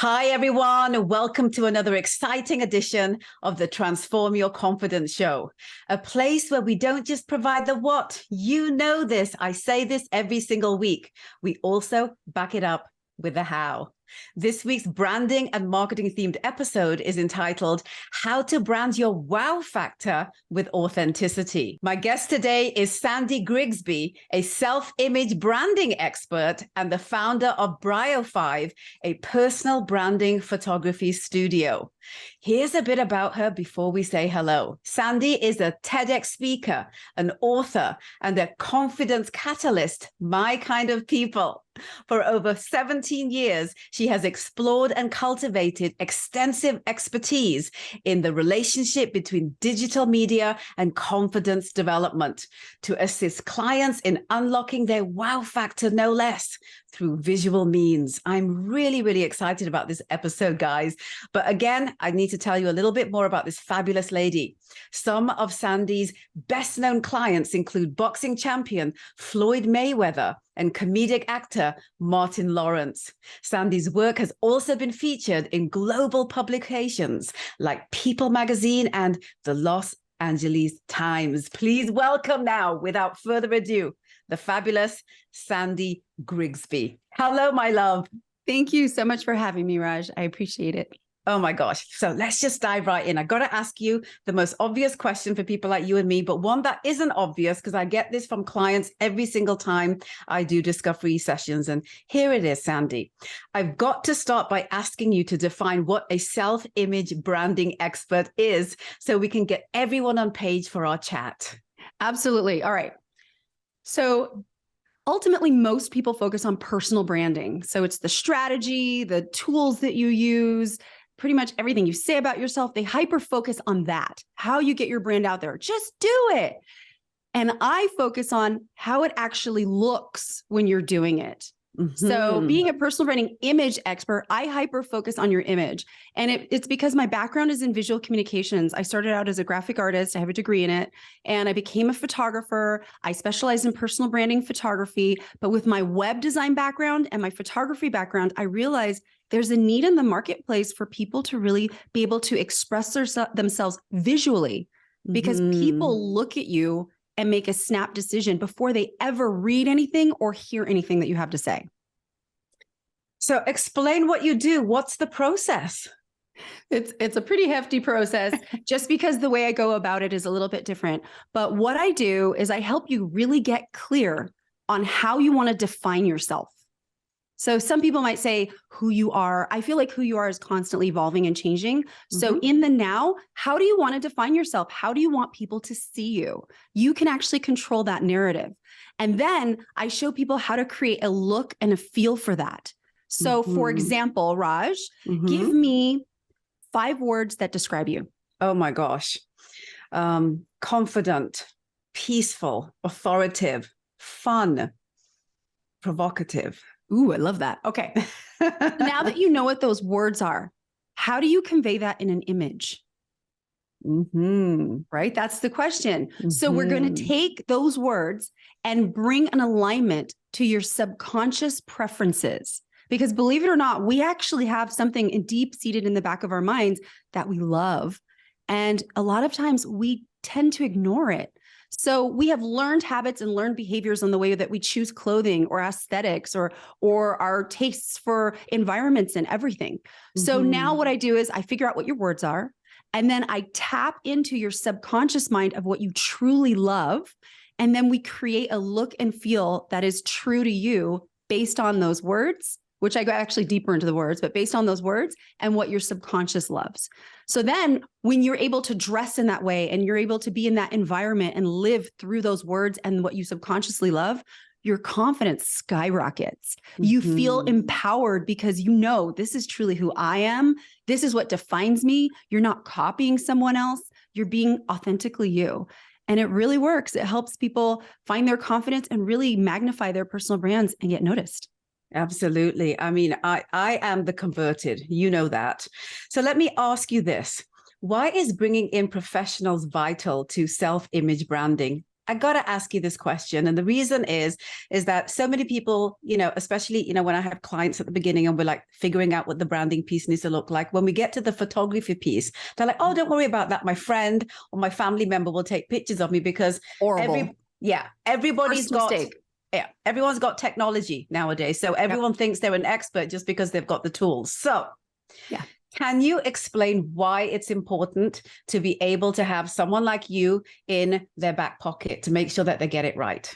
Hi, everyone. Welcome to another exciting edition of the Transform Your Confidence Show, a place where we don't just provide the what. You know this. I say this every single week. We also back it up with the how. This week's branding and marketing themed episode is entitled How to Brand Your Wow Factor with Authenticity. My guest today is Sandy Grigsby, a self-image branding expert and the founder of Briofive, a personal branding photography studio. Here's a bit about her before we say hello. Sandy is a TEDx speaker, an author, and a confidence catalyst, my kind of people. For over 17 years, she has explored and cultivated extensive expertise in the relationship between digital media and confidence development to assist clients in unlocking their wow factor, no less, through visual means. I'm really excited about this episode, guys. But again, I need to tell you a little bit more about this fabulous lady. Some of Sandy's best-known clients include boxing champion Floyd Mayweather and comedic actor Martin Lawrence. Sandy's work has also been featured in global publications like People magazine and the Los Angeles Times. Please welcome now, without further ado, the fabulous Sandy Grigsby. Hello, my love. Thank you so much for having me, Raj. I appreciate it. Oh my gosh. So let's just dive right in. I got to ask you the most obvious question for people like you and me, but one that isn't obvious because I get this from clients every single time I do discovery sessions. And here it is, Sandy. I've got to start by asking you to define what a self-image branding expert is so we can get everyone on page for our chat. Absolutely. All right. So ultimately, most people focus on personal branding. So it's the strategy, the tools that you use, pretty much everything you say about yourself. They hyper-focus on that, how you get your brand out there. Just do it. And I focus on how it actually looks when you're doing it. So being a personal branding image expert, I hyper-focus on your image. And it's because my background is in visual communications. I started out as a graphic artist. I have a degree in it. And I became a photographer. I specialize in personal branding photography. But with my web design background and my photography background, I realized there's a need in the marketplace for people to really be able to express themselves visually, because people look at you and make a snap decision before they ever read anything or hear anything that you have to say. So explain what you do. What's the process? It's a pretty hefty process just because the way I go about it is a little bit different. But what I do is I help you really get clear on how you want to define yourself. So some people might say who you are. I feel like who you are is constantly evolving and changing. So in the now, how do you want to define yourself? How do you want people to see you? You can actually control that narrative. And then I show people how to create a look and a feel for that. So for example, Raj, give me 5 words that describe you. Oh my gosh. Confident, peaceful, authoritative, fun, provocative. Ooh, I love that. Okay. Now that you know what those words are, how do you convey that in an image? Right? That's the question. So we're going to take those words and bring an alignment to your subconscious preferences. Because believe it or not, we actually have something deep seated in the back of our minds that we love. And a lot of times we tend to ignore it. So we have learned habits and learned behaviors on the way that we choose clothing or aesthetics or our tastes for environments and everything. So now what I do is I figure out what your words are, and then I tap into your subconscious mind of what you truly love. And then we create a look and feel that is true to you based on those words, which I go actually deeper into the words, but based on those words and what your subconscious loves. So then when you're able to dress in that way and you're able to be in that environment and live through those words and what you subconsciously love, your confidence skyrockets. You feel empowered because you know, this is truly who I am. This is what defines me. You're not copying someone else. You're being authentically you. And it really works. It helps people find their confidence and really magnify their personal brands and get noticed. Absolutely. I mean, I am the converted, you know that. So let me ask you this. Why is bringing in professionals vital to self-image branding? I got to ask you this question. And the reason is that so many people, especially, when I have clients at the beginning and we're like figuring out what the branding piece needs to look like, when we get to the photography piece, they're like, oh, don't worry about that. My friend or my family member will take pictures of me because everybody's got, everyone's got technology nowadays. So everyone thinks they're an expert just because they've got the tools. So can you explain why it's important to be able to have someone like you in their back pocket to make sure that they get it right?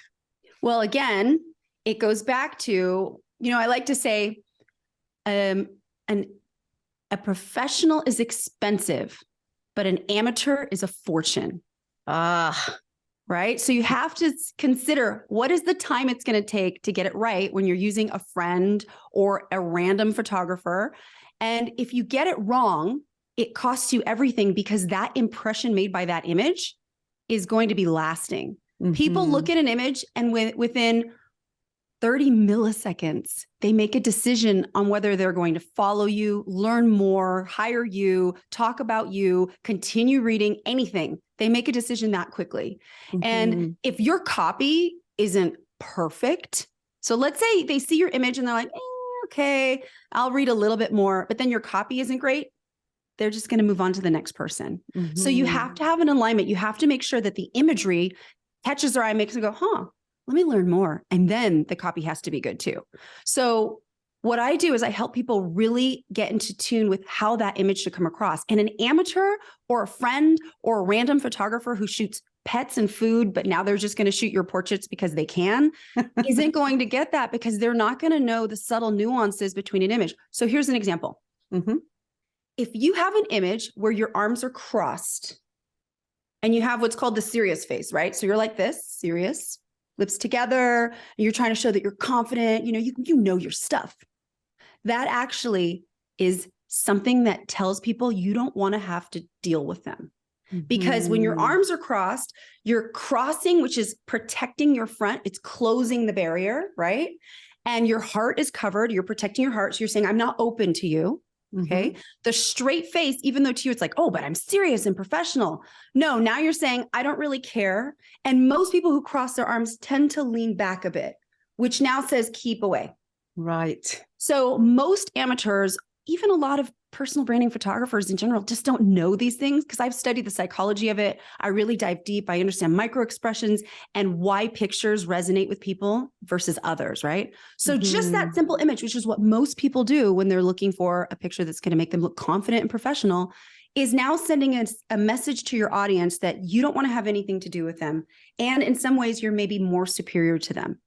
Well, again, it goes back to, I like to say a professional is expensive, but an amateur is a fortune. Right? So you have to consider what is the time it's going to take to get it right when you're using a friend or a random photographer. And if you get it wrong, it costs you everything because that impression made by that image is going to be lasting. People look at an image and within 30 milliseconds, they make a decision on whether they're going to follow you, learn more, hire you, talk about you, continue reading, anything. They make a decision that quickly. And if your copy isn't perfect, so let's say they see your image and they're like, okay, I'll read a little bit more, but then your copy isn't great, they're just going to move on to the next person. So you have to have an alignment. You have to make sure that the imagery catches their eye, makes them go, let me learn more. And then the copy has to be good too. So what I do is I help people really get into tune with how that image should come across. And an amateur or a friend or a random photographer who shoots pets and food, but now they're just going to shoot your portraits because they can, isn't going to get that because they're not going to know the subtle nuances between an image. So here's an example. If you have an image where your arms are crossed and you have what's called the serious face, right? So you're like this, serious, lips together, and you're trying to show that you're confident, you know your stuff. That actually is something that tells people you don't want to have to deal with them. Because when your arms are crossed, you're crossing, which is protecting your front. It's closing the barrier, right? And your heart is covered. You're protecting your heart. So you're saying, I'm not open to you. Okay. The straight face, even though to you, it's like, oh, but I'm serious and professional. No, now you're saying, I don't really care. And most people who cross their arms tend to lean back a bit, which now says keep away. Right. So most amateurs, even a lot of personal branding photographers in general, just don't know these things because I've studied the psychology of it. I really dive deep. I understand micro expressions and why pictures resonate with people versus others, right? So just that simple image, which is what most people do when they're looking for a picture that's going to make them look confident and professional, is now sending a message to your audience that you don't want to have anything to do with them. And in some ways, you're maybe more superior to them.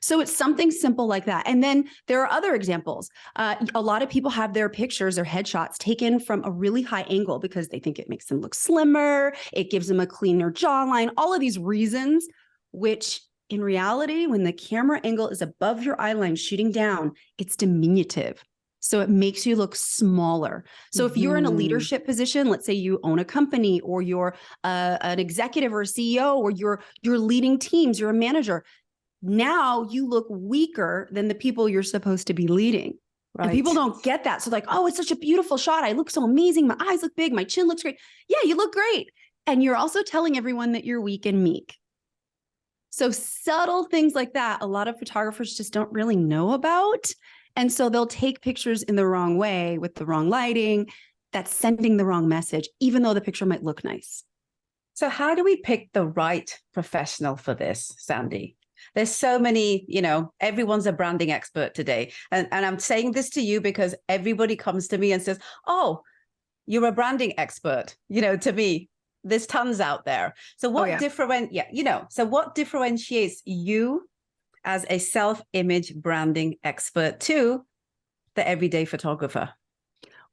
So it's something simple like that. And then there are other examples. A lot of people have their pictures or headshots taken from a really high angle because they think it makes them look slimmer. It gives them a cleaner jawline, all of these reasons, which in reality, when the camera angle is above your eye line shooting down, it's diminutive. So it makes you look smaller. So if you're in a leadership position, let's say you own a company or you're an executive or a CEO or you're leading teams, you're a manager, now you look weaker than the people you're supposed to be leading. Right. And people don't get that. So like, oh, it's such a beautiful shot. I look so amazing. My eyes look big. My chin looks great. Yeah, you look great. And you're also telling everyone that you're weak and meek. So subtle things like that, a lot of photographers just don't really know about. And so they'll take pictures in the wrong way with the wrong lighting. That's sending the wrong message, even though the picture might look nice. So how do we pick the right professional for this, Sandy? There's so many, everyone's a branding expert today. And I'm saying this to you because everybody comes to me and says, oh, you're a branding expert. To me, there's tons out there. So what what differentiates you as a self-image branding expert to the everyday photographer?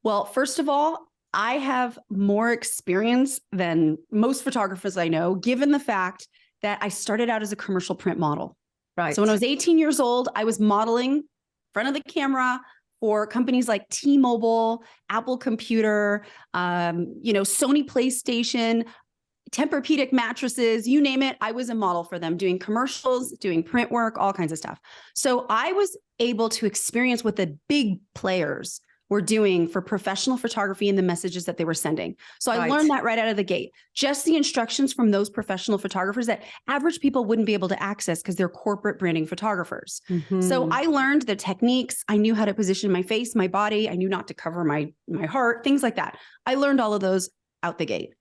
Well, first of all, I have more experience than most photographers I know, given the fact that I started out as a commercial print model. Right. So when I was 18 years old, I was modeling in front of the camera for companies like T-Mobile, Apple Computer, Sony PlayStation, Tempur-Pedic mattresses, you name it. I was a model for them, doing commercials, doing print work, all kinds of stuff. So I was able to experience what the big players were doing for professional photography and the messages that they were sending. So I Right. learned that right out of the gate. Just the instructions from those professional photographers that average people wouldn't be able to access because they're corporate branding photographers. So I learned the techniques. I knew how to position my face, my body. I knew not to cover my heart, things like that. I learned all of those out the gate.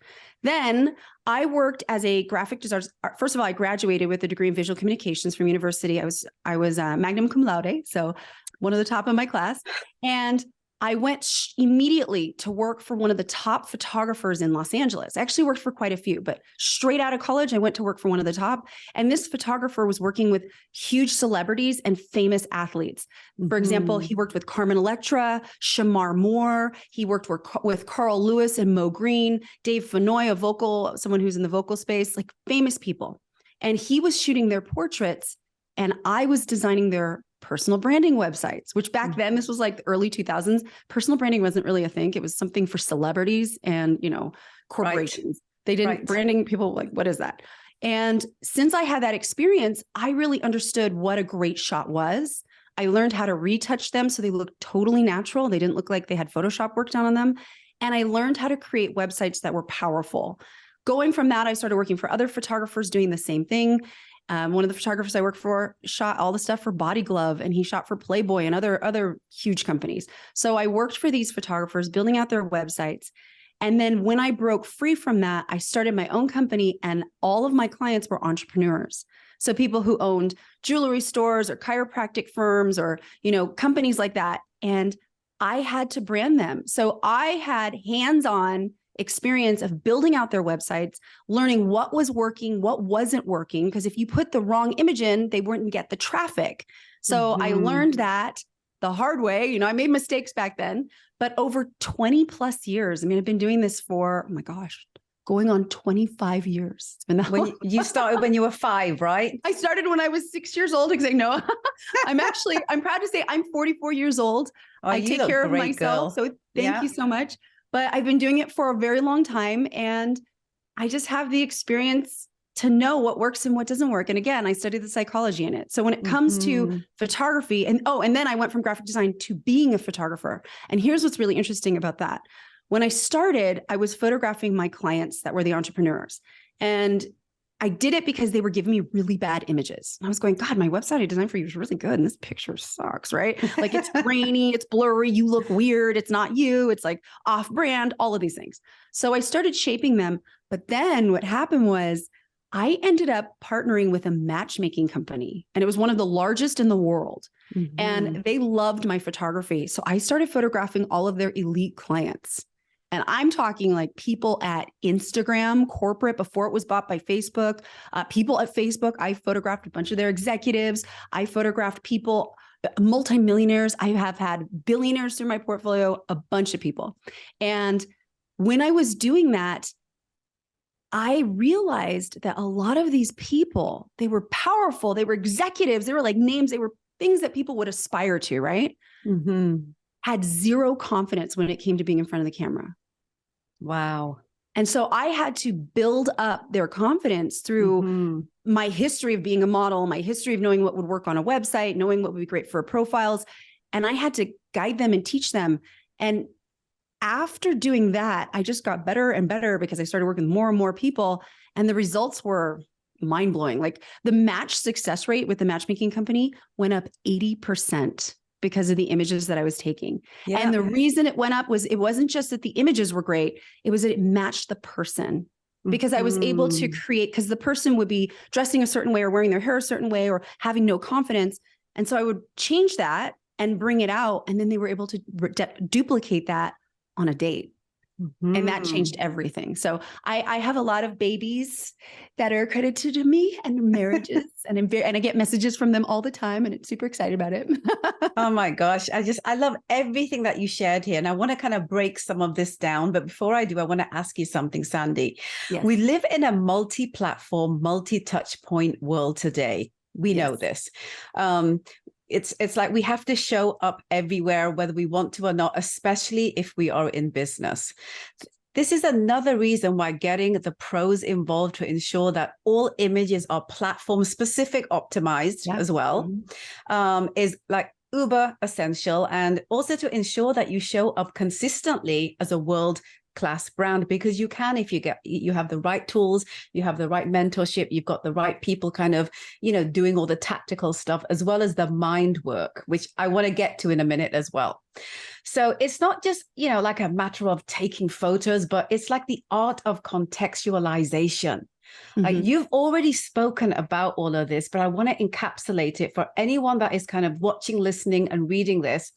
Then I worked as a graphic designer. First of all, I graduated with a degree in visual communications from university. I was magna cum laude, so one of the top of my class. And I went immediately to work for one of the top photographers in Los Angeles. I actually worked for quite a few, but straight out of college, I went to work for one of the top. And this photographer was working with huge celebrities and famous athletes. For example, he worked with Carmen Electra, Shamar Moore. He worked with Carl Lewis and Mo Green, Dave Fennoy, someone who's in the vocal space, like famous people. And he was shooting their portraits, and I was designing their personal branding websites, which back then, this was like the early 2000s. Personal branding wasn't really a thing. It was something for celebrities and, corporations. They didn't branding people like, what is that? And since I had that experience, I really understood what a great shot was. I learned how to retouch them so they looked totally natural. They didn't look like they had Photoshop work done on them. And I learned how to create websites that were powerful. Going from that, I started working for other photographers doing the same thing. One of the photographers I worked for shot all the stuff for Body Glove, and he shot for Playboy and other huge companies. So I worked for these photographers, building out their websites. And then when I broke free from that, I started my own company, and all of my clients were entrepreneurs. So people who owned jewelry stores or chiropractic firms or, companies like that. And I had to brand them. So I had hands-on experience of building out their websites, learning what was working, what wasn't working, because if you put the wrong image in, they wouldn't get the traffic. So I learned that the hard way. I made mistakes back then, but over 20 plus years, I've been doing this for, oh my gosh, going on 25 years. It's been that when you started when you were 5, right? I started when I was 6 years old, because I know I'm proud to say I'm 44 years old. I take care of myself. Girl. So thank you so much. But I've been doing it for a very long time, and I just have the experience to know what works and what doesn't work. And again, I studied the psychology in it. So when it comes to photography, and then I went from graphic design to being a photographer. And here's what's really interesting about that. When I started, I was photographing my clients that were the entrepreneurs. And I did it because they were giving me really bad images. And I was going, God, my website I designed for you is really good, and this picture sucks, right? Like it's grainy, it's blurry, you look weird, it's not you, it's like off-brand, all of these things. So I started shaping them. But then what happened was I ended up partnering with a matchmaking company, and it was one of the largest in the world. And they loved my photography. So I started photographing all of their elite clients. And I'm talking like people at Instagram, corporate, before it was bought by Facebook, people at Facebook. I photographed a bunch of their executives. I photographed people, multimillionaires. I have had billionaires through my portfolio, a bunch of people. And when I was doing that, I realized that a lot of these people, they were powerful. They were executives. They were like names. They were things that people would aspire to, right? Had zero confidence when it came to being in front of the camera. Wow. And so I had to build up their confidence through my history of being a model, my history of knowing what would work on a website, knowing what would be great for profiles. And I had to guide them and teach them. And after doing that, I just got better and better because I started working with more and more people. And the results were mind-blowing. Like the match success rate with the matchmaking company went up 80%. Because of the images that I was taking. Yeah. And the reason it went up was it wasn't just that the images were great. It was that it matched the person, because I was able to create, because the person would be dressing a certain way or wearing their hair a certain way or having no confidence. And so I would change that and bring it out. And then they were able to duplicate that on a date. And that changed everything. So I have a lot of babies that are accredited to me and marriages, and I get messages from them all the time, and it's super excited about it. Oh my gosh. I love everything that you shared here. And I want to kind of break some of this down. But before I do, I want to ask you something, Sandy. Yes. We live in a multi-platform, multi-touch point world today. We know this. It's like we have to show up everywhere, whether we want to or not, especially if we are in business. This is another reason why getting the pros involved to ensure that all images are platform specific optimized as well, is like uber essential, and also to ensure that you show up consistently as a world-class brand, because you can, if you have the right tools, you have the right mentorship, you've got the right people kind of, doing all the tactical stuff, as well as the mind work, which I want to get to in a minute as well. So it's not just, like a matter of taking photos, but it's like the art of contextualization. Like you've already spoken about all of this, but I want to encapsulate it for anyone that is kind of watching, listening, and reading this,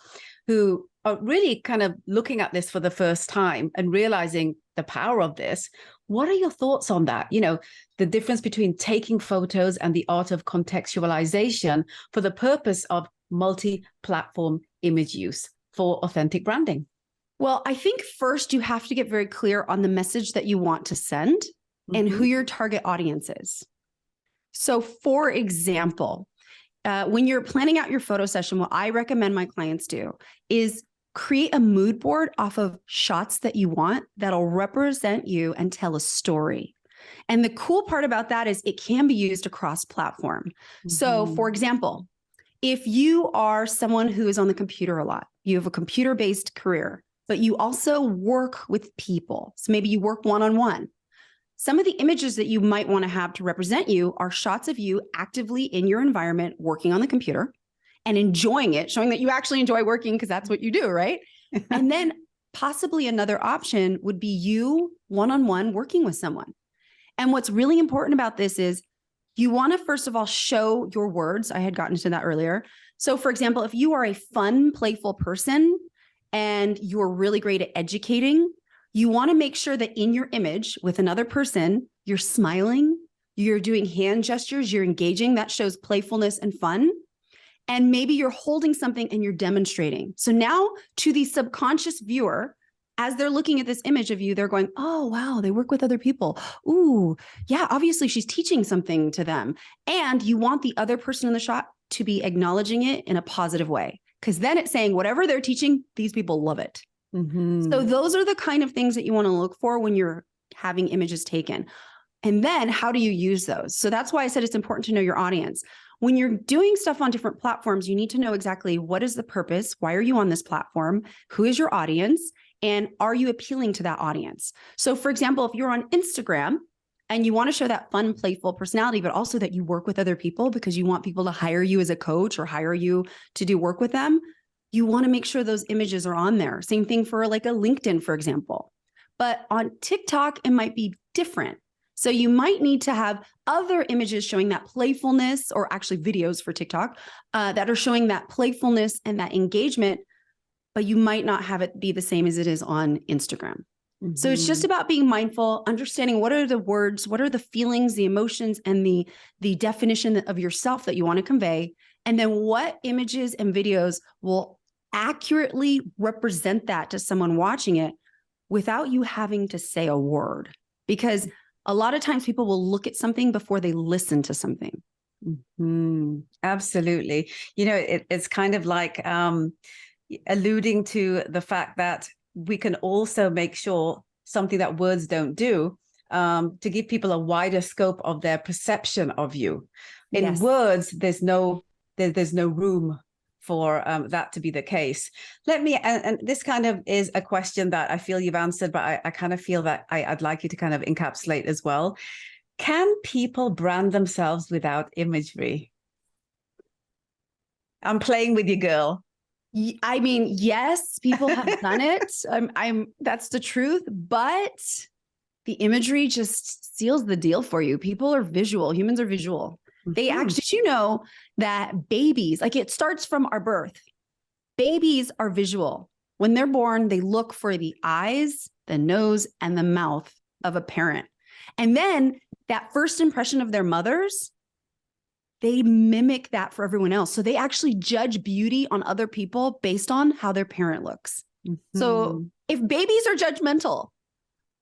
who are really kind of looking at this for the first time and realizing the power of this. What are your thoughts on that? The difference between taking photos and the art of contextualization for the purpose of multi-platform image use for authentic branding. Well, I think first you have to get very clear on the message that you want to send and who your target audience is. So for example, when you're planning out your photo session, what I recommend my clients do is create a mood board off of shots that you want that'll represent you and tell a story. And the cool part about that is it can be used across platform. So for example, if you are someone who is on the computer a lot, you have a computer-based career, but you also work with people. So maybe you work one-on-one. Some of the images that you might want to have to represent you are shots of you actively in your environment, working on the computer and enjoying it, showing that you actually enjoy working because that's what you do, right? And then possibly another option would be you one-on-one working with someone. And what's really important about this is you want to, first of all, show your words. I had gotten to that earlier. So for example, if you are a fun, playful person and you're really great at educating, you want to make sure that in your image with another person, you're smiling, you're doing hand gestures, you're engaging. That shows playfulness and fun. And maybe you're holding something and you're demonstrating. So now to the subconscious viewer, as they're looking at this image of you, they're going, oh, wow, they work with other people. Ooh, yeah, obviously she's teaching something to them. And you want the other person in the shot to be acknowledging it in a positive way, because then it's saying whatever they're teaching, these people love it. So those are the kind of things that you want to look for when you're having images taken. And then how do you use those? So that's why I said it's important to know your audience. When you're doing stuff on different platforms, you need to know exactly what is the purpose? Why are you on this platform? Who is your audience? And are you appealing to that audience? So for example, if you're on Instagram and you want to show that fun, playful personality, but also that you work with other people because you want people to hire you as a coach or hire you to do work with them, you want to make sure those images are on there. Same thing for like a LinkedIn, for example. But on TikTok, it might be different. So you might need to have other images showing that playfulness, or actually videos for TikTok that are showing that playfulness and that engagement, but you might not have it be the same as it is on Instagram. So it's just about being mindful, understanding what are the words, what are the feelings, the emotions, and the definition of yourself that you want to convey. And then what images and videos will accurately represent that to someone watching it without you having to say a word. Because a lot of times people will look at something before they listen to something. Absolutely. It's kind of like alluding to the fact that we can also make sure something that words don't do, to give people a wider scope of their perception of you. In words, there's no room for that to be the case. And this kind of is a question that I feel you've answered, but I kind of feel that I'd like you to kind of encapsulate as well. Can people brand themselves without imagery? I'm playing with you, girl. I mean, yes, people have done it. That's the truth, but the imagery just seals the deal for you. People are visual. Humans are visual. They actually, did you know that babies, like it starts from our birth. Babies are visual. When they're born, they look for the eyes, the nose, and the mouth of a parent. And then that first impression of their mothers, they mimic that for everyone else. So they actually judge beauty on other people based on how their parent looks. So if babies are judgmental,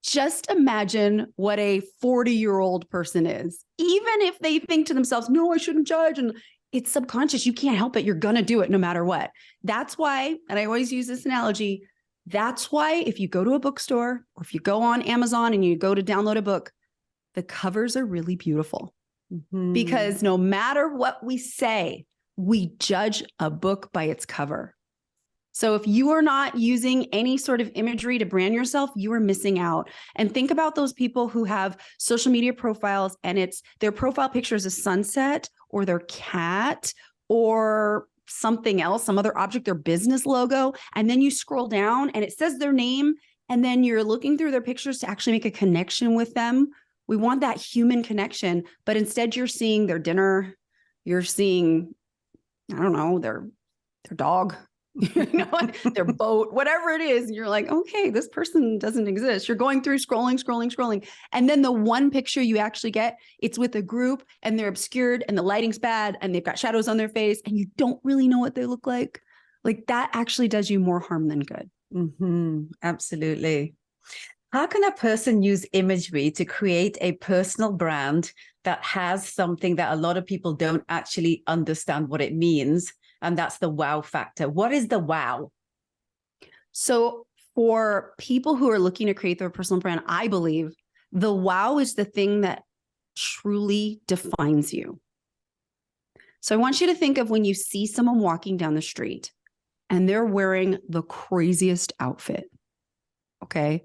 just imagine what a 40-year-old person is. Even if they think to themselves, no, I shouldn't judge. And it's subconscious. You can't help it. You're going to do it no matter what. That's why, and I always use this analogy, that's why if you go to a bookstore or if you go on Amazon and you go to download a book, the covers are really beautiful. Because no matter what we say, we judge a book by its cover. So if you are not using any sort of imagery to brand yourself, you are missing out. And think about those people who have social media profiles and it's their profile picture is a sunset or their cat or something else, some other object, their business logo. And then you scroll down and it says their name. And then you're looking through their pictures to actually make a connection with them. We want that human connection, but instead you're seeing their dinner. You're seeing, I don't know, their dog, their boat, whatever it is. And you're like, okay, this person doesn't exist. You're going through scrolling. And then the one picture you actually get, it's with a group and they're obscured and the lighting's bad and they've got shadows on their face and you don't really know what they look like. Like that actually does you more harm than good. Absolutely. How can a person use imagery to create a personal brand that has something that a lot of people don't actually understand what it means? And that's the wow factor. What is the wow? So for people who are looking to create their personal brand, I believe the wow is the thing that truly defines you. So I want you to think of when you see someone walking down the street and they're wearing the craziest outfit. Okay.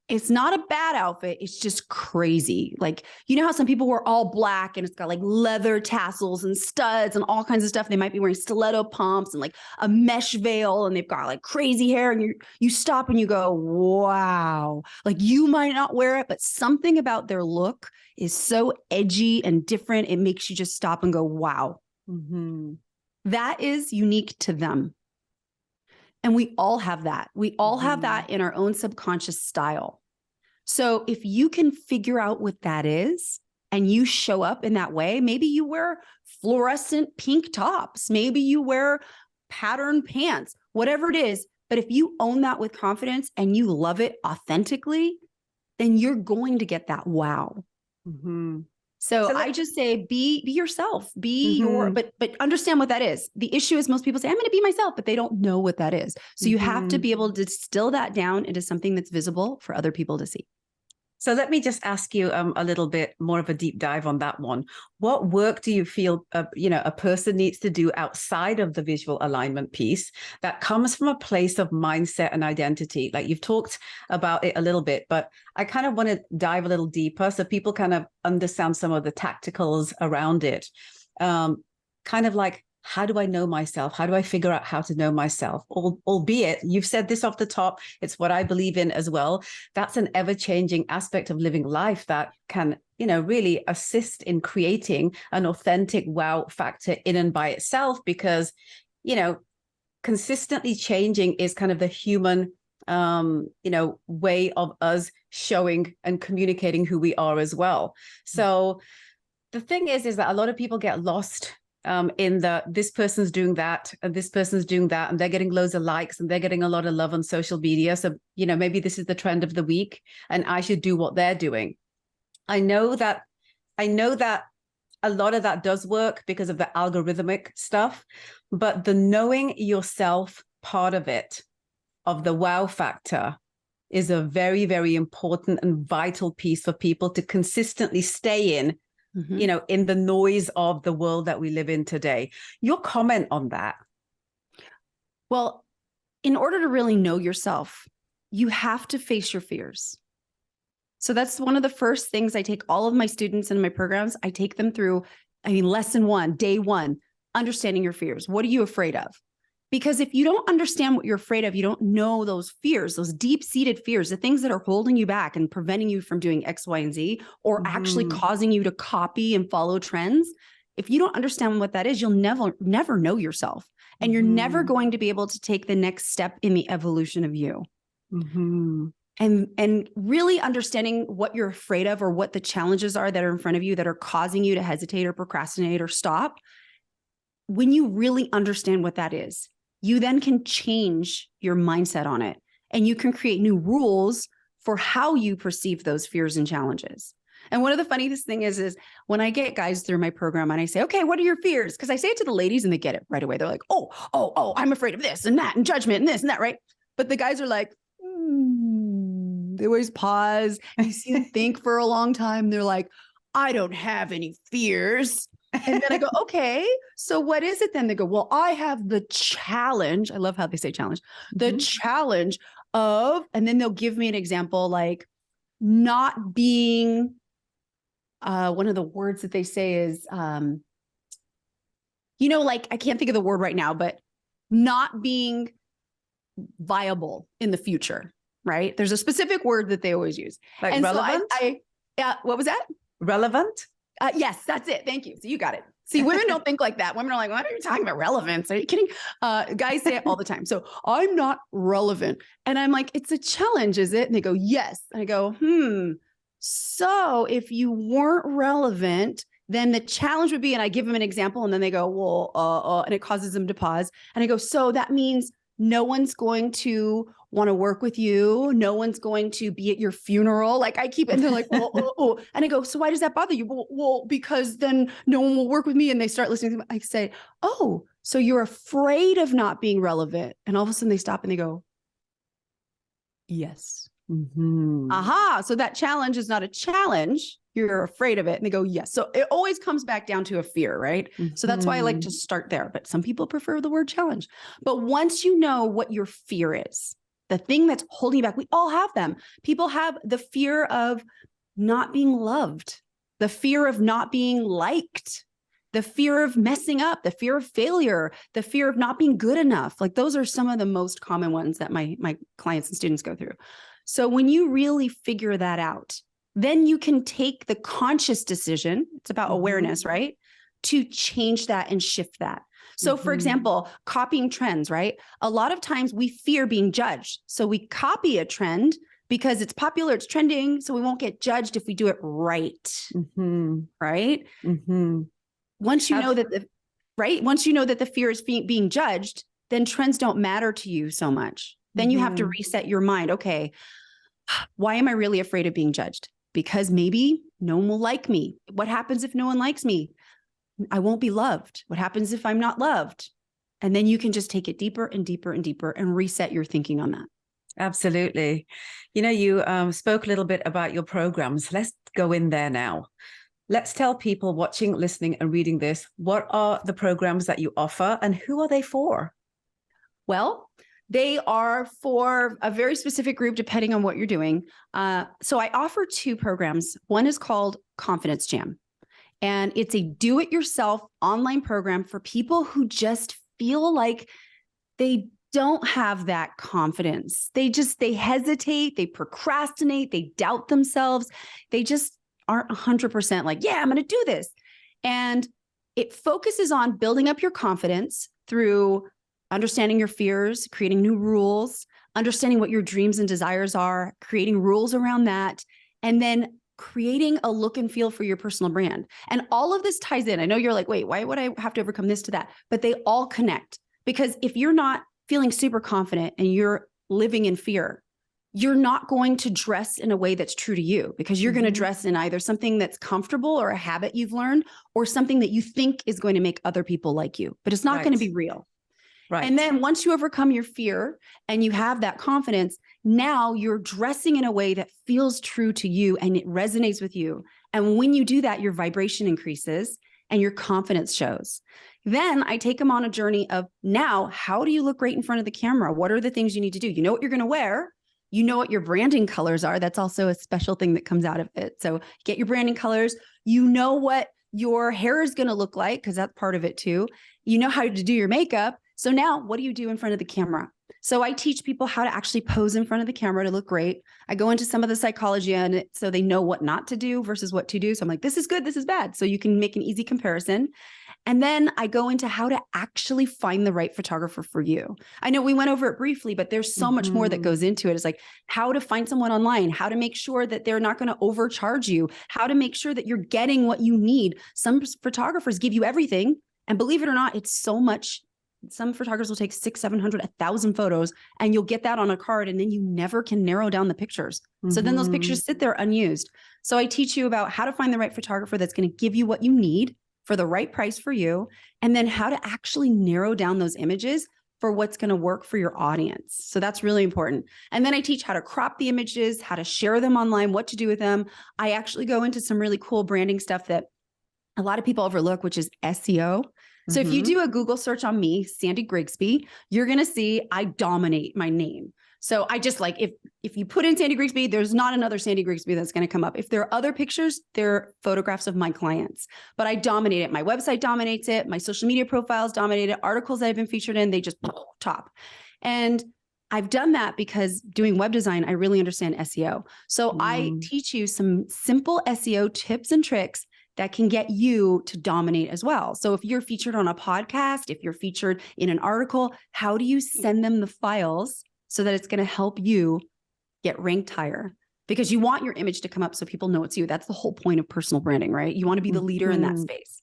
It's not a bad outfit. It's just crazy. Like, you know how some people wear all black and it's got like leather tassels and studs and all kinds of stuff. They might be wearing stiletto pumps and like a mesh veil and they've got like crazy hair and you stop and you go, wow. Like you might not wear it, but something about their look is so edgy and different. It makes you just stop and go, wow. That is unique to them. And we all have that. We all have that in our own subconscious style. So if you can figure out what that is and you show up in that way, maybe you wear fluorescent pink tops, maybe you wear patterned pants, whatever it is. But if you own that with confidence and you love it authentically, then you're going to get that wow. So I just say, be yourself, be your, but understand what that is. The issue is most people say, I'm going to be myself, but they don't know what that is. So you have to be able to distill that down into something that's visible for other people to see. So let me just ask you a little bit more of a deep dive on that one. What work do you feel, a person needs to do outside of the visual alignment piece that comes from a place of mindset and identity? Like you've talked about it a little bit, but I kind of want to dive a little deeper so people kind of understand some of the tacticals around it. Kind of like, how do I know myself? How do I figure out how to know myself? Albeit, you've said this off the top, it's what I believe in as well. That's an ever-changing aspect of living life that can, really assist in creating an authentic wow factor in and by itself, because, consistently changing is kind of the human, way of us showing and communicating who we are as well. So the thing is that a lot of people get lost in this person's doing that and this person's doing that and they're getting loads of likes and they're getting a lot of love on social media. So, maybe this is the trend of the week and I should do what they're doing. I know that a lot of that does work because of the algorithmic stuff, but the knowing yourself part of it, of the wow factor, is a very, very important and vital piece for people to consistently stay in, in the noise of the world that we live in today. Your comment on that? Well, in order to really know yourself, you have to face your fears. So that's one of the first things I take all of my students in my programs. I take them through, lesson 1, day 1, understanding your fears. What are you afraid of? Because if you don't understand what you're afraid of, you don't know those fears, those deep-seated fears, the things that are holding you back and preventing you from doing X, Y, and Z, or actually causing you to copy and follow trends. If you don't understand what that is, you'll never know yourself. And you're never going to be able to take the next step in the evolution of you. And really understanding what you're afraid of or what the challenges are that are in front of you that are causing you to hesitate or procrastinate or stop. When you really understand what that is, you then can change your mindset on it and you can create new rules for how you perceive those fears and challenges. And one of the funniest thing is when I get guys through my program and I say, okay, what are your fears? Because I say it to the ladies and they get it right away. They're like, oh, I'm afraid of this and that and judgment and this and that, right? But the guys are like, they always pause. You see them think for a long time. They're like, I don't have any fears. And then I go, okay, so what is it then? They go, well, I have the challenge. I love how they say challenge, the challenge of, and then they'll give me an example, like not being, one of the words that they say is, like, I can't think of the word right now, but not being viable in the future, right? There's a specific word that they always use. Like and relevant? So what was that? Relevant? Yes, that's it. Thank you. So you got it. See, women don't think like that. Women are like, what are you talking about? Relevance? Are you kidding? Guys say it all the time. So I'm not relevant. And I'm like, it's a challenge, is it? And they go, yes. And I go, so if you weren't relevant, then the challenge would be, and I give them an example, and then they go, well, and it causes them to pause. And I go, so that means no one's going to want to work with you. No one's going to be at your funeral. Like I keep, and they're like, oh. And I go, so why does that bother you? Well, because then no one will work with me. And they start listening to me. I say, oh, so you're afraid of not being relevant. And all of a sudden they stop and they go, yes. Aha. So that challenge is not a challenge. You're afraid of it. And they go, yes. So it always comes back down to a fear, right? So that's why I like to start there. But some people prefer the word challenge. But once you know what your fear is, the thing that's holding you back, we all have them. People have the fear of not being loved, the fear of not being liked, the fear of messing up, the fear of failure, the fear of not being good enough. Like those are some of the most common ones that my clients and students go through. So when you really figure that out, then you can take the conscious decision, it's about awareness, right? To change that and shift that. So for example, copying trends, right? A lot of times we fear being judged. So we copy a trend because it's popular, it's trending, so we won't get judged if we do it right, right? Once you know that once you know that the fear is being judged, then trends don't matter to you so much. Then you have to reset your mind. Okay, why am I really afraid of being judged? Because maybe no one will like me. What happens if no one likes me? I won't be loved. What happens if I'm not loved? And then you can just take it deeper and deeper and deeper and reset your thinking on that. Absolutely. You spoke a little bit about your programs. Let's go in there now. Let's tell people watching, listening, and reading this, what are the programs that you offer and who are they for? Well, they are for a very specific group, depending on what you're doing. So I offer two programs. One is called Confidence Jam, and it's a do-it-yourself online program for people who just feel like they don't have that confidence. They hesitate, they procrastinate, they doubt themselves. They just aren't 100% like, yeah, I'm going to do this. And it focuses on building up your confidence through understanding your fears, creating new rules, understanding what your dreams and desires are, creating rules around that, and then creating a look and feel for your personal brand. And all of this ties in. I know you're like, wait, why would I have to overcome this to that? But they all connect, because if you're not feeling super confident and you're living in fear, you're not going to dress in a way that's true to you, because you're going to dress in either something that's comfortable or a habit you've learned, or something that you think is going to make other people like you, but it's not going to be real. Right. And then once you overcome your fear and you have that confidence, now you're dressing in a way that feels true to you and it resonates with you. And when you do that, your vibration increases and your confidence shows. Then I take them on a journey of, now, how do you look great in front of the camera? What are the things you need to do? You know what you're going to wear. You know what your branding colors are. That's also a special thing that comes out of it. So get your branding colors. You know what your hair is going to look like, because that's part of it too. You know how to do your makeup. So now what do you do in front of the camera? So I teach people how to actually pose in front of the camera to look great. I go into some of the psychology on it so they know what not to do versus what to do. So I'm like, this is good, this is bad. So you can make an easy comparison. And then I go into how to actually find the right photographer for you. I know we went over it briefly, but there's so much more that goes into it. It's like how to find someone online, how to make sure that they're not going to overcharge you, how to make sure that you're getting what you need. Some photographers give you everything. And believe it or not, it's so much. Some photographers will take 600, 700, 1,000 photos, and you'll get that on a card, and then you never can narrow down the pictures. So then those pictures sit there unused. So I teach you about how to find the right photographer that's going to give you what you need for the right price for you, and then how to actually narrow down those images for what's going to work for your audience. So that's really important. And then I teach how to crop the images, how to share them online, what to do with them. I actually go into some really cool branding stuff that a lot of people overlook, which is SEO. So if you do a Google search on me, Sandy Grigsby, you're going to see I dominate my name. So I just like, if you put in Sandy Grigsby, there's not another Sandy Grigsby that's going to come up. If there are other pictures, they're photographs of my clients, but I dominate it. My website dominates it. My social media profiles dominate it. Articles that I've been featured in, they just top. And I've done that because doing web design, I really understand SEO. So I teach you some simple SEO tips and tricks that can get you to dominate as well. So if you're featured on a podcast, if you're featured in an article, how do you send them the files so that it's going to help you get ranked higher? Because you want your image to come up so people know it's you. That's the whole point of personal branding, right? You want to be the leader in that space.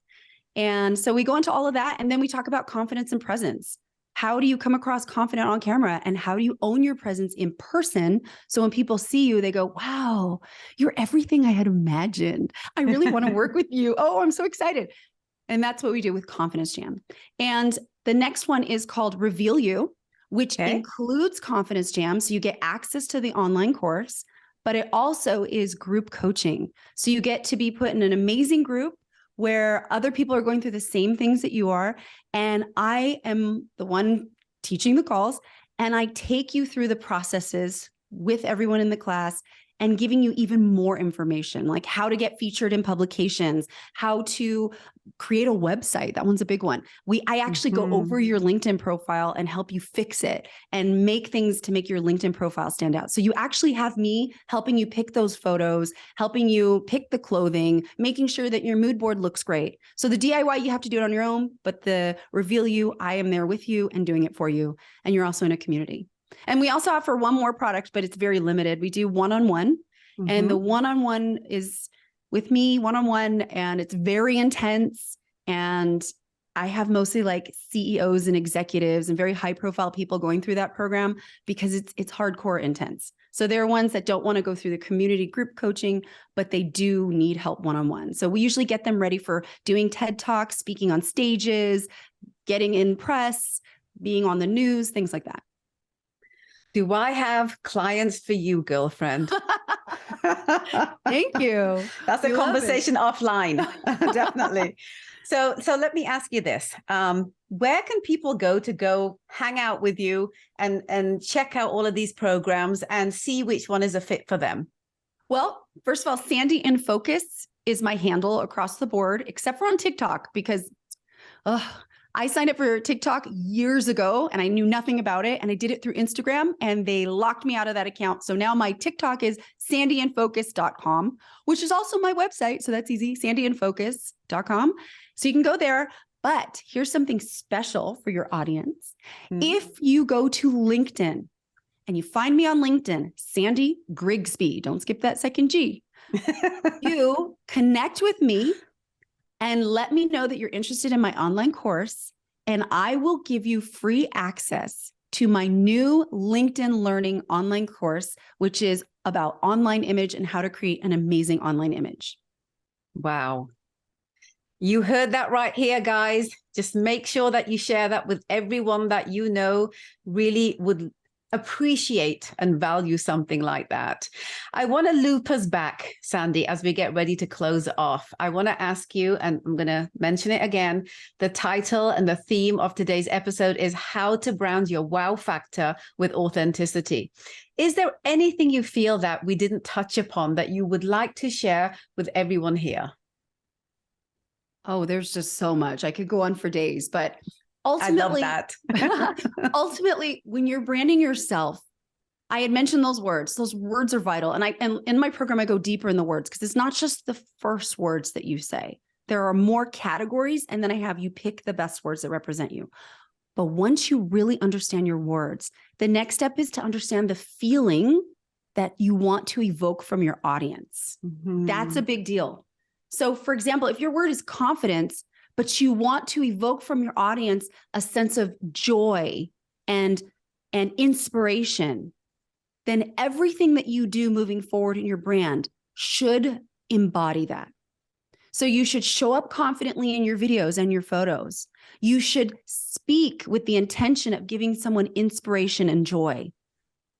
And so we go into all of that. And then we talk about confidence and presence. How do you come across confident on camera, and how do you own your presence in person? So when people see you, they go, wow, you're everything I had imagined. I really want to work with you. Oh, I'm so excited. And that's what we do with Confidence Jam. And the next one is called Reveal You, which includes Confidence Jam. So you get access to the online course, but it also is group coaching. So you get to be put in an amazing group where other people are going through the same things that you are. And I am the one teaching the calls, and I take you through the processes with everyone in the class and giving you even more information, like how to get featured in publications, how to create a website. That one's a big one. I actually go over your LinkedIn profile and help you fix it and make things to make your LinkedIn profile stand out. So you actually have me helping you pick those photos, helping you pick the clothing, making sure that your mood board looks great. So the DIY, you have to do it on your own, but the Reveal You, I am there with you and doing it for you. And you're also in a community. And we also offer one more product, but it's very limited. We do one-on-one, and the one-on-one is with me one-on-one, and it's very intense. And I have mostly like CEOs and executives and very high profile people going through that program because it's hardcore intense. So there are ones that don't want to go through the community group coaching, but they do need help one-on-one. So we usually get them ready for doing TED Talks, speaking on stages, getting in press, being on the news, things like that. Do I have clients for you, girlfriend? Thank you. That's a conversation offline. Definitely. So let me ask you this. Where can people go hang out with you and check out all of these programs and see which one is a fit for them? Well, first of all, Sandy in Focus is my handle across the board, except for on TikTok, because I signed up for TikTok years ago and I knew nothing about it. And I did it through Instagram and they locked me out of that account. So now my TikTok is sandyinfocus.com, which is also my website. So that's easy, sandyinfocus.com. So you can go there. But here's something special for your audience. If you go to LinkedIn and you find me on LinkedIn, Sandy Grigsby, don't skip that second G, you connect with me and let me know that you're interested in my online course, and I will give you free access to my new LinkedIn Learning online course, which is about online image and how to create an amazing online image. Wow. You heard that right here, guys. Just make sure that you share that with everyone that you know really would appreciate and value something like that. I want to loop us back, Sandy, as we get ready to close off. I want to ask you, and I'm going to mention it again, the title and the theme of today's episode is how to brand your wow factor with authenticity. Is there anything you feel that we didn't touch upon that you would like to share with everyone here? Oh, there's just so much. I could go on for days, but ultimately, I love that. ultimately, when you're branding yourself, I had mentioned those words. Those words are vital. And in my program, I go deeper in the words because it's not just the first words that you say. There are more categories. And then I have you pick the best words that represent you. But once you really understand your words, the next step is to understand the feeling that you want to evoke from your audience. That's a big deal. So for example, if your word is confidence, but you want to evoke from your audience a sense of joy and inspiration, then everything that you do moving forward in your brand should embody that. So you should show up confidently in your videos and your photos. You should speak with the intention of giving someone inspiration and joy.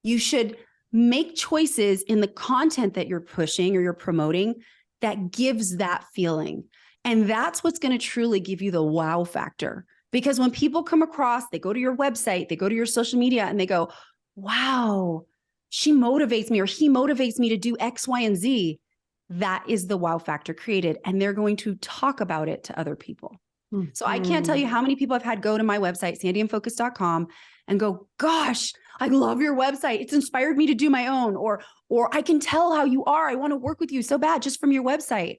You should make choices in the content that you're pushing or you're promoting that gives that feeling. And that's what's going to truly give you the wow factor. Because when people come across, they go to your website, they go to your social media and they go, wow, she motivates me or he motivates me to do X, Y, and Z. That is the wow factor created. And they're going to talk about it to other people. Mm-hmm. So I can't tell you how many people I've had go to my website, sandyandfocus.com, and go, gosh, I love your website. It's inspired me to do my own. Or I can tell how you are. I want to work with you so bad just from your website.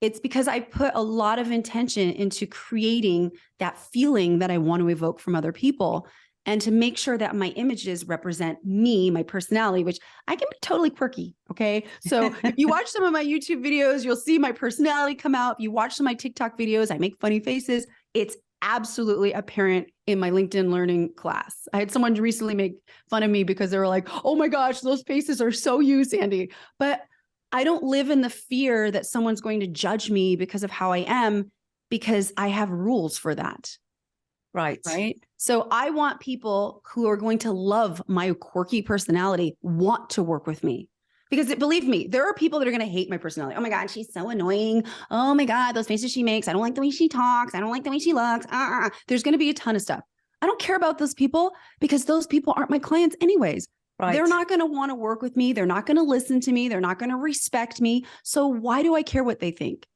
It's because I put a lot of intention into creating that feeling that I want to evoke from other people, and to make sure that my images represent me, my personality, which I can be totally quirky. Okay. So if you watch some of my YouTube videos, you'll see my personality come out. If you watch some of my TikTok videos, I make funny faces. It's absolutely apparent in my LinkedIn learning class. I had someone recently make fun of me because they were like, oh my gosh, those faces are so you, Sandy. But I don't live in the fear that someone's going to judge me because of how I am, because I have rules for that. Right. So I want people who are going to love my quirky personality, want to work with me. Because believe me, there are people that are going to hate my personality. Oh my God, she's so annoying. Oh my God, those faces she makes. I don't like the way she talks. I don't like the way she looks. There's going to be a ton of stuff. I don't care about those people because those people aren't my clients anyways. Right. They're not going to want to work with me. They're not going to listen to me. They're not going to respect me. So why do I care what they think?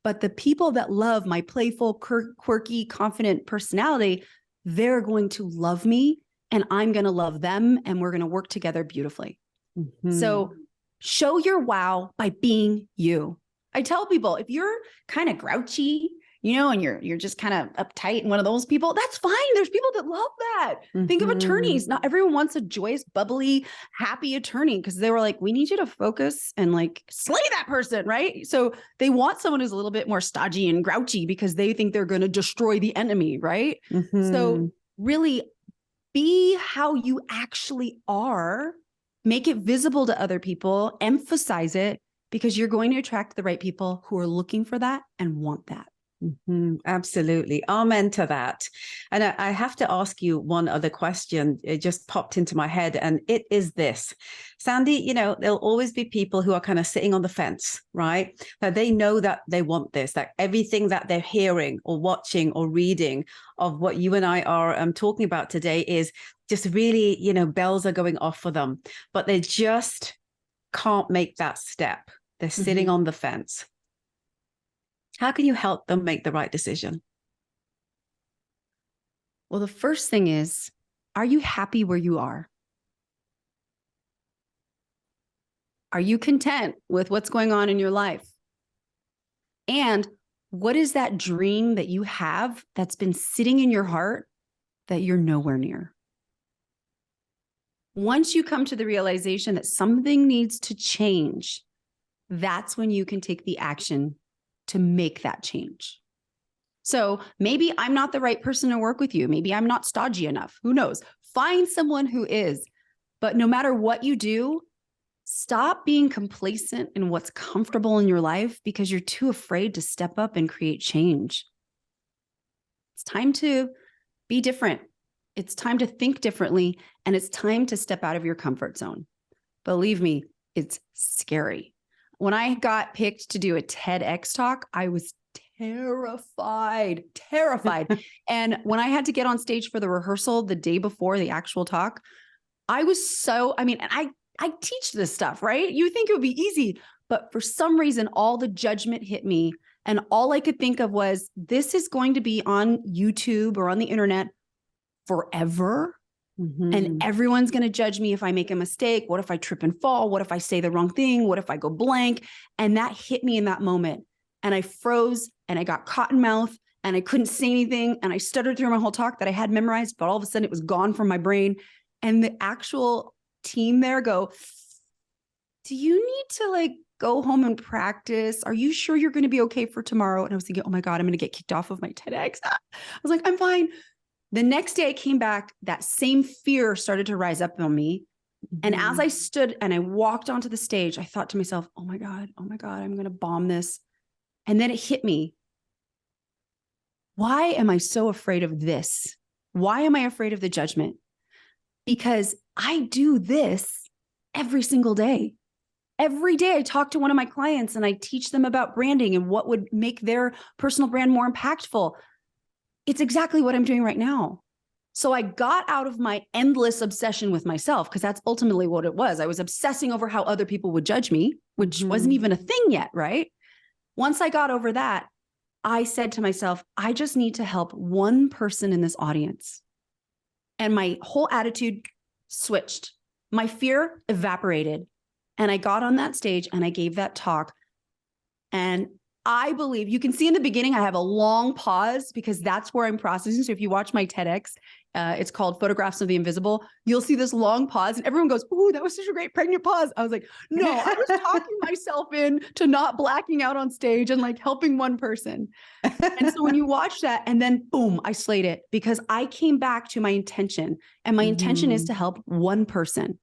But the people that love my playful, quirky, confident personality, they're going to love me and I'm going to love them, and we're going to work together beautifully. Mm-hmm. So show your wow by being you. I tell people, if you're kind of grouchy, and you're just kind of uptight and one of those people, that's fine. There's people that love that. Mm-hmm. Think of attorneys. Not everyone wants a joyous, bubbly, happy attorney, because they were like, we need you to focus and like slay that person, right? So they want someone who's a little bit more stodgy and grouchy because they think they're going to destroy the enemy, right? Mm-hmm. So really be how you actually are, make it visible to other people, emphasize it, because you're going to attract the right people who are looking for that and want that. Mm-hmm, absolutely. Amen to that. And I have to ask you one other question. It just popped into my head, and it is this. Sandy, there'll always be people who are kind of sitting on the fence, right? That they know that they want this, that everything that they're hearing or watching or reading of what you and I are talking about today is just really, bells are going off for them, but they just can't make that step. They're sitting on the fence. How can you help them make the right decision? Well, the first thing is, are you happy where you are? Are you content with what's going on in your life? And what is that dream that you have that's been sitting in your heart that you're nowhere near? Once you come to the realization that something needs to change, that's when you can take the action to make that change. So maybe I'm not the right person to work with you. Maybe I'm not stodgy enough. Who knows? Find someone who is. But no matter what you do, stop being complacent in what's comfortable in your life because you're too afraid to step up and create change. It's time to be different. It's time to think differently, and it's time to step out of your comfort zone. Believe me, it's scary. When I got picked to do a TEDx talk, I was terrified. And when I had to get on stage for the rehearsal the day before the actual talk, I was and I teach this stuff, right? You think it would be easy, but for some reason, all the judgment hit me. And all I could think of was, this is going to be on YouTube or on the internet forever. Mm-hmm. And everyone's going to judge me if I make a mistake. What if I trip and fall? What if I say the wrong thing? What if I go blank? And that hit me in that moment. And I froze and I got cotton mouth and I couldn't say anything. And I stuttered through my whole talk that I had memorized, but all of a sudden it was gone from my brain. And the actual team there go, do you need to go home and practice? Are you sure you're going to be okay for tomorrow? And I was thinking, oh my God, I'm going to get kicked off of my TEDx. I was like, I'm fine. The next day I came back, that same fear started to rise up on me. Mm-hmm. And as I stood and I walked onto the stage, I thought to myself, oh my God, I'm going to bomb this. And then it hit me. Why am I so afraid of this? Why am I afraid of the judgment? Because I do this every single day. Every day I talk to one of my clients and I teach them about branding and what would make their personal brand more impactful. It's exactly what I'm doing right now. So I got out of my endless obsession with myself, because that's ultimately what it was. I was obsessing over how other people would judge me, which wasn't even a thing yet, right? Once I got over that, I said to myself, I just need to help one person in this audience. And my whole attitude switched. My fear evaporated. And I got on that stage and I gave that talk. And I believe you can see in the beginning, I have a long pause because that's where I'm processing. So if you watch my TEDx, it's called Photographs of the Invisible. You'll see this long pause and everyone goes, "Ooh, that was such a great pregnant pause." I was like, no, I was talking myself in to not blacking out on stage and like helping one person. And so when you watch that and then boom, I slayed it because I came back to my intention, and my intention is to help one person.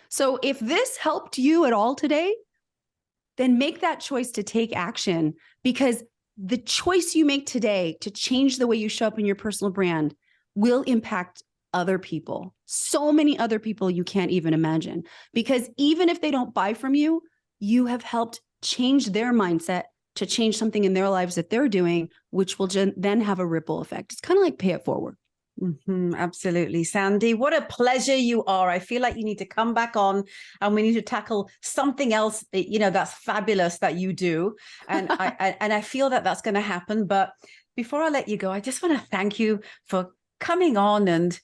So if this helped you at all today, then make that choice to take action, because the choice you make today to change the way you show up in your personal brand will impact other people. So many other people you can't even imagine, because even if they don't buy from you, you have helped change their mindset to change something in their lives that they're doing, which will then have a ripple effect. It's kind of like pay it forward. Absolutely. Sandy, what a pleasure you are. I feel like you need to come back on and we need to tackle something else, that's fabulous that you do. And I feel that that's going to happen. But before I let you go, I just want to thank you for coming on and,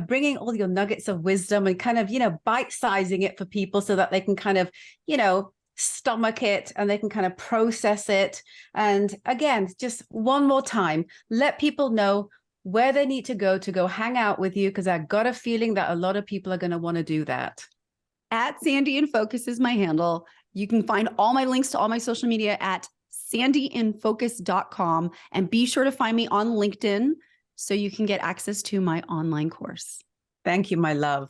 bringing all your nuggets of wisdom and kind of, bite-sizing it for people so that they can kind of, stomach it and they can kind of process it. And again, just one more time, let people know where they need to go hang out with you, because I got a feeling that a lot of people are going to want to do that. At Sandy in Focus is my handle. You can find all my links to all my social media at sandyinfocus.com, and be sure to find me on LinkedIn so you can get access to my online course. Thank you, my love.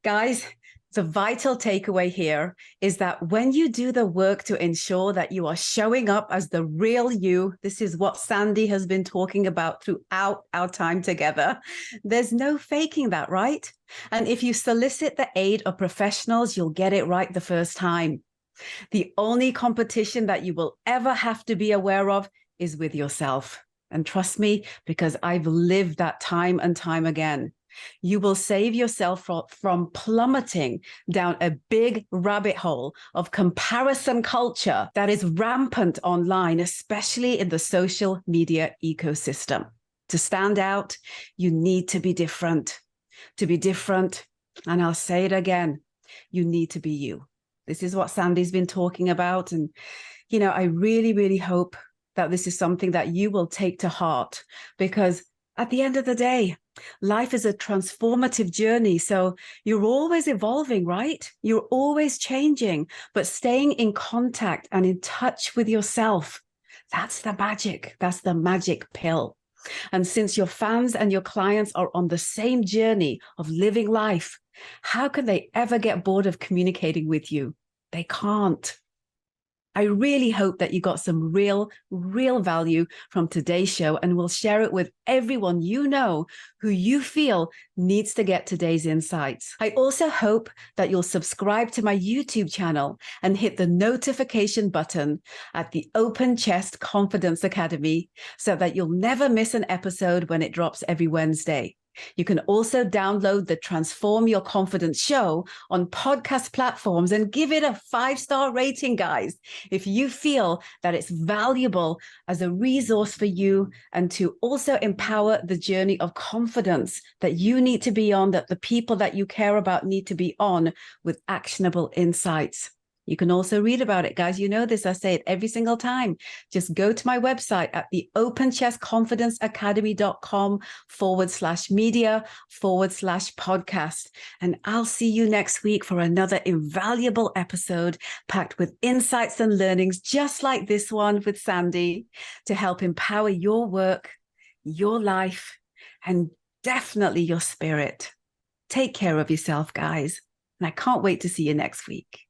Guys, the vital takeaway here is that when you do the work to ensure that you are showing up as the real you, this is what Sandy has been talking about throughout our time together. There's no faking that, right? And if you solicit the aid of professionals, you'll get it right the first time. The only competition that you will ever have to be aware of is with yourself. And trust me, because I've lived that time and time again. You will save yourself from plummeting down a big rabbit hole of comparison culture that is rampant online, especially in the social media ecosystem. To stand out, you need to be different. To be different, and I'll say it again, you need to be you. This is what Sandy's been talking about. And, I really, really hope that this is something that you will take to heart, because at the end of the day, life is a transformative journey. So you're always evolving, right? You're always changing, but staying in contact and in touch with yourself, that's the magic. That's the magic pill. And since your fans and your clients are on the same journey of living life, how can they ever get bored of communicating with you? They can't. I really hope that you got some real value from today's show, and will share it with everyone you know who you feel needs to get today's insights. I also hope that you'll subscribe to my YouTube channel and hit the notification button at the Open Chest Confidence Academy so that you'll never miss an episode when it drops every Wednesday. You can also download the Transform Your Confidence show on podcast platforms and give it a 5-star rating, guys, if you feel that it's valuable as a resource for you and to also empower the journey of confidence that you need to be on, that the people that you care about need to be on, with actionable insights. You can also read about it, guys. You know this, I say it every single time. Just go to my website at the openchestconfidenceacademy.com/media/podcast. And I'll see you next week for another invaluable episode packed with insights and learnings just like this one with Sandy, to help empower your work, your life, and definitely your spirit. Take care of yourself, guys. And I can't wait to see you next week.